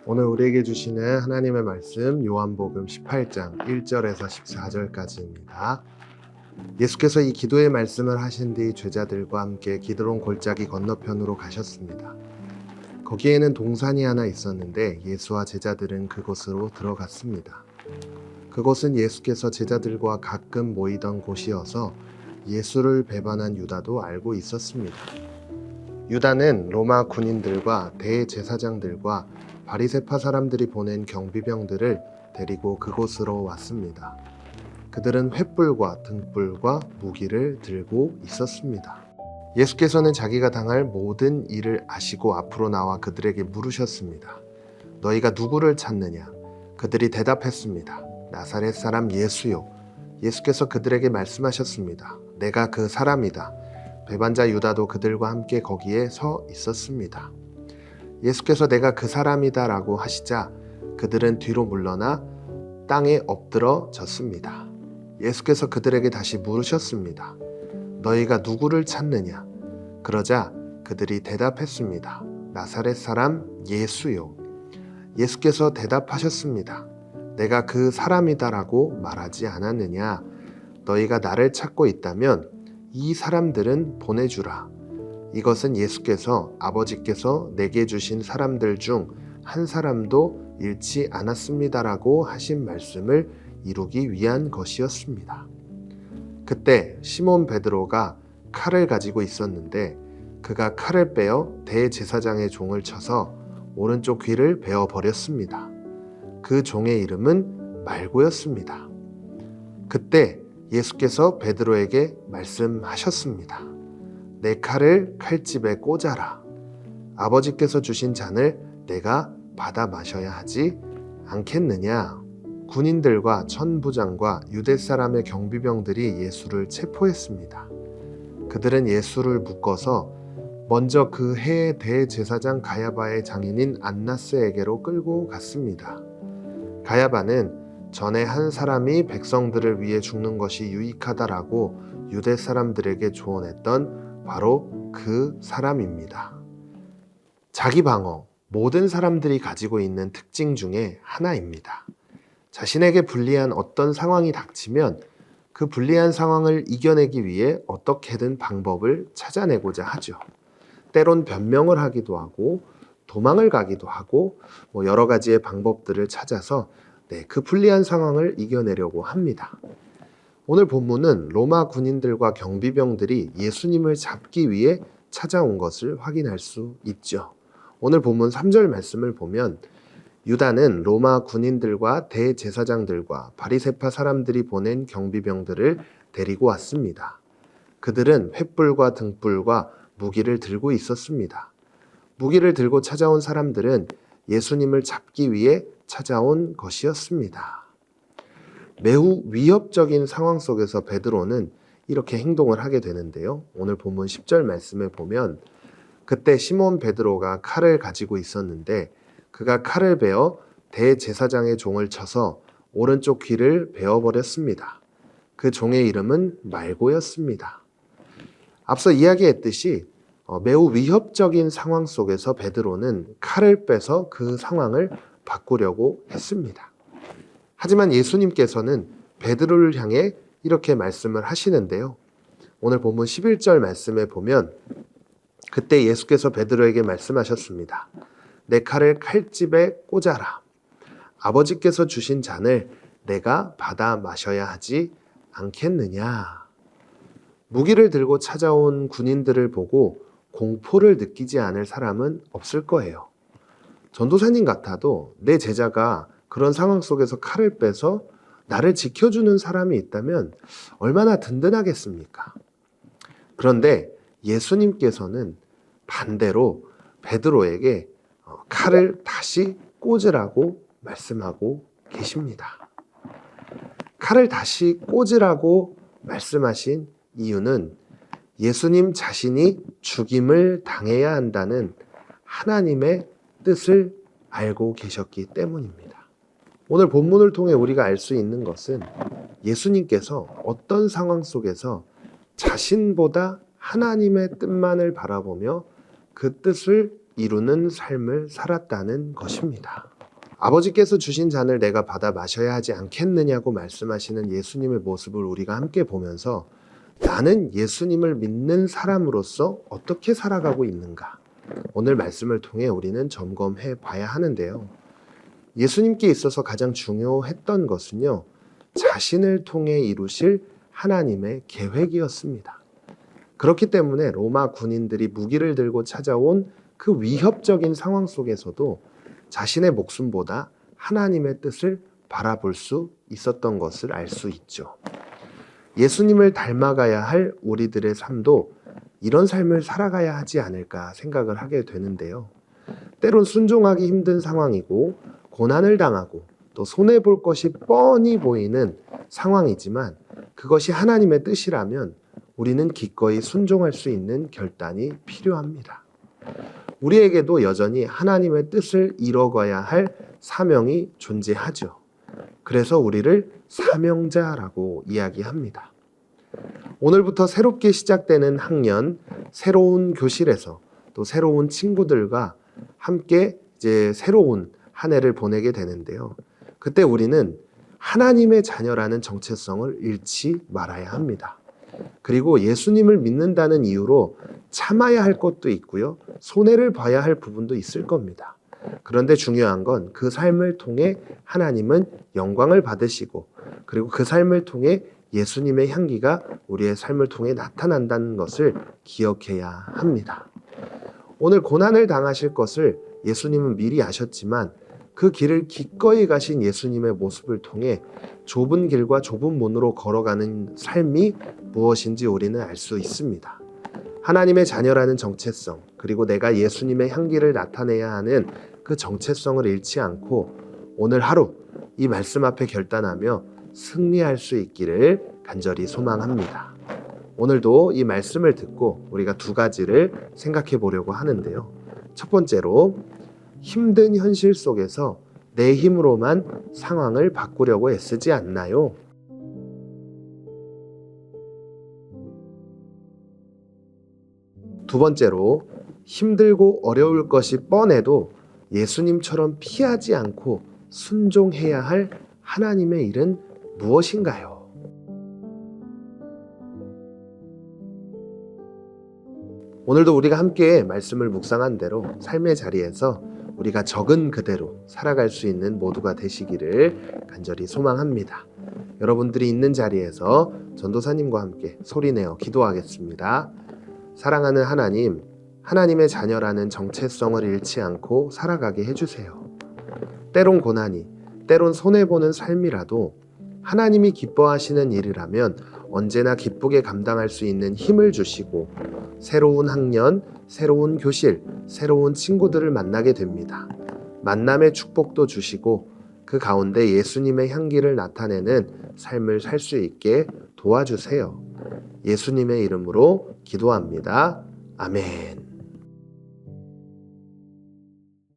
오늘 우리에게 주시는 하나님의 말씀 요한복음 18장 1절에서 14절까지입니다. 예수께서 이 기도의 말씀을 하신 뒤 제자들과 함께 기드론 골짜기 건너편으로 가셨습니다. 거기에는 동산이 하나 있었는데 예수와 제자들은 그곳으로 들어갔습니다. 그곳은 예수께서 제자들과 가끔 모이던 곳이어서 예수를 배반한 유다도 알고 있었습니다. 유다는 로마 군인들과 대제사장들과 바리새파 사람들이 보낸 경비병들을 데리고 그곳으로 왔습니다. 그들은 횃불과 등불과 무기를 들고 있었습니다. 예수께서는 자기가 당할 모든 일을 아시고 앞으로 나와 그들에게 물으셨습니다. 너희가 누구를 찾느냐? 그들이 대답했습니다. 나사렛 사람 예수요. 예수께서 그들에게 말씀하셨습니다. 내가 그 사람이다. 배반자 유다도 그들과 함께 거기에 서 있었습니다. 예수께서 내가 그 사람이다 라고 하시자 그들은 뒤로 물러나 땅에 엎드러졌습니다. 예수께서 그들에게 다시 물으셨습니다. 너희가 누구를 찾느냐? 그러자 그들이 대답했습니다. 나사렛 사람 예수요. 예수께서 대답하셨습니다. 내가 그 사람이다 라고 말하지 않았느냐? 너희가 나를 찾고 있다면 이 사람들은 보내주라. 이것은 예수께서 아버지께서 내게 주신 사람들 중 한 사람도 잃지 않았습니다라고 하신 말씀을 이루기 위한 것이었습니다. 그때 시몬 베드로가 칼을 가지고 있었는데 그가 칼을 빼어 대제사장의 종을 쳐서 오른쪽 귀를 베어 버렸습니다. 그 종의 이름은 말고였습니다. 그때 예수께서 베드로에게 말씀하셨습니다. 내 칼을 칼집에 꽂아라. 아버지께서 주신 잔을 내가 받아 마셔야 하지 않겠느냐? 군인들과 천부장과 유대 사람의 경비병들이 예수를 체포했습니다. 그들은 예수를 묶어서 먼저 그 해의 대제사장 가야바의 장인인 안나스에게로 끌고 갔습니다. 가야바는 전에 한 사람이 백성들을 위해 죽는 것이 유익하다라고 유대 사람들에게 조언했던 바로 그 사람입니다. 자기 방어, 모든 사람들이 가지고 있는 특징 중에 하나입니다. 자신에게 불리한 어떤 상황이 닥치면 그 불리한 상황을 이겨내기 위해 어떻게든 방법을 찾아내고자 하죠. 때론 변명을 하기도 하고 도망을 가기도 하고 여러 가지의 방법들을 찾아서 그 불리한 상황을 이겨내려고 합니다. 오늘 본문은 로마 군인들과 경비병들이 예수님을 잡기 위해 찾아온 것을 확인할 수 있죠. 오늘 본문 3절 말씀을 보면 유다는 로마 군인들과 대제사장들과 바리새파 사람들이 보낸 경비병들을 데리고 왔습니다. 그들은 횃불과 등불과 무기를 들고 있었습니다. 무기를 들고 찾아온 사람들은 예수님을 잡기 위해 찾아온 것이었습니다. 매우 위협적인 상황 속에서 베드로는 이렇게 행동을 하게 되는데요. 오늘 본문 10절 말씀에 보면 그때 시몬 베드로가 칼을 가지고 있었는데 그가 칼을 베어 대제사장의 종을 쳐서 오른쪽 귀를 베어버렸습니다. 그 종의 이름은 말고였습니다. 앞서 이야기했듯이 매우 위협적인 상황 속에서 베드로는 칼을 빼서 그 상황을 바꾸려고 했습니다. 하지만 예수님께서는 베드로를 향해 이렇게 말씀을 하시는데요. 오늘 본문 11절 말씀에 보면 그때 예수께서 베드로에게 말씀하셨습니다. 내 칼을 칼집에 꽂아라. 아버지께서 주신 잔을 내가 받아 마셔야 하지 않겠느냐. 무기를 들고 찾아온 군인들을 보고 공포를 느끼지 않을 사람은 없을 거예요. 전도사님 같아도 내 제자가 그런 상황 속에서 칼을 빼서 나를 지켜주는 사람이 있다면 얼마나 든든하겠습니까? 그런데 예수님께서는 반대로 베드로에게 칼을 다시 꽂으라고 말씀하고 계십니다. 칼을 다시 꽂으라고 말씀하신 이유는 예수님 자신이 죽임을 당해야 한다는 하나님의 뜻을 알고 계셨기 때문입니다. 오늘 본문을 통해 우리가 알 수 있는 것은 예수님께서 어떤 상황 속에서 자신보다 하나님의 뜻만을 바라보며 그 뜻을 이루는 삶을 살았다는 것입니다. 아버지께서 주신 잔을 내가 받아 마셔야 하지 않겠느냐고 말씀하시는 예수님의 모습을 우리가 함께 보면서 나는 예수님을 믿는 사람으로서 어떻게 살아가고 있는가? 오늘 말씀을 통해 우리는 점검해 봐야 하는데요. 예수님께 있어서 가장 중요했던 것은요, 자신을 통해 이루실 하나님의 계획이었습니다. 그렇기 때문에 로마 군인들이 무기를 들고 찾아온 그 위협적인 상황 속에서도 자신의 목숨보다 하나님의 뜻을 바라볼 수 있었던 것을 알 수 있죠. 예수님을 닮아가야 할 우리들의 삶도 이런 삶을 살아가야 하지 않을까 생각을 하게 되는데요. 때론 순종하기 힘든 상황이고 고난을 당하고 또 손해볼 것이 뻔히 보이는 상황이지만 그것이 하나님의 뜻이라면 우리는 기꺼이 순종할 수 있는 결단이 필요합니다. 우리에게도 여전히 하나님의 뜻을 이뤄가야 할 사명이 존재하죠. 그래서 우리를 사명자라고 이야기합니다. 오늘부터 새롭게 시작되는 학년, 새로운 교실에서 또 새로운 친구들과 함께 이제 새로운 한 해를 보내게 되는데요. 그때 우리는 하나님의 자녀라는 정체성을 잃지 말아야 합니다. 그리고 예수님을 믿는다는 이유로 참아야 할 것도 있고요. 손해를 봐야 할 부분도 있을 겁니다. 그런데 중요한 건 그 삶을 통해 하나님은 영광을 받으시고 그리고 그 삶을 통해 예수님의 향기가 우리의 삶을 통해 나타난다는 것을 기억해야 합니다. 오늘 고난을 당하실 것을 예수님은 미리 아셨지만 그 길을 기꺼이 가신 예수님의 모습을 통해 좁은 길과 좁은 문으로 걸어가는 삶이 무엇인지 우리는 알 수 있습니다. 하나님의 자녀라는 정체성, 그리고 내가 예수님의 향기를 나타내야 하는 그 정체성을 잃지 않고 오늘 하루 이 말씀 앞에 결단하며 승리할 수 있기를 간절히 소망합니다. 오늘도 이 말씀을 듣고 우리가 두 가지를 생각해 보려고 하는데요. 첫 번째로 힘든 현실 속에서 내 힘으로만 상황을 바꾸려고 애쓰지 않나요? 두 번째로 힘들고 어려울 것이 뻔해도 예수님처럼 피하지 않고 순종해야 할 하나님의 일은 무엇인가요? 오늘도 우리가 함께 말씀을 묵상한 대로 삶의 자리에서 우리가 적은 그대로 살아갈 수 있는 모두가 되시기를 간절히 소망합니다. 여러분들이 있는 자리에서 전도사님과 함께 소리내어 기도하겠습니다. 사랑하는 하나님, 하나님의 자녀라는 정체성을 잃지 않고 살아가게 해주세요. 때론 고난이, 때론 손해보는 삶이라도 하나님이 기뻐하시는 일이라면 언제나 기쁘게 감당할 수 있는 힘을 주시고 새로운 학년, 새로운 교실, 새로운 친구들을 만나게 됩니다. 만남의 축복도 주시고 그 가운데 예수님의 향기를 나타내는 삶을 살 수 있게 도와주세요. 예수님의 이름으로 기도합니다. 아멘.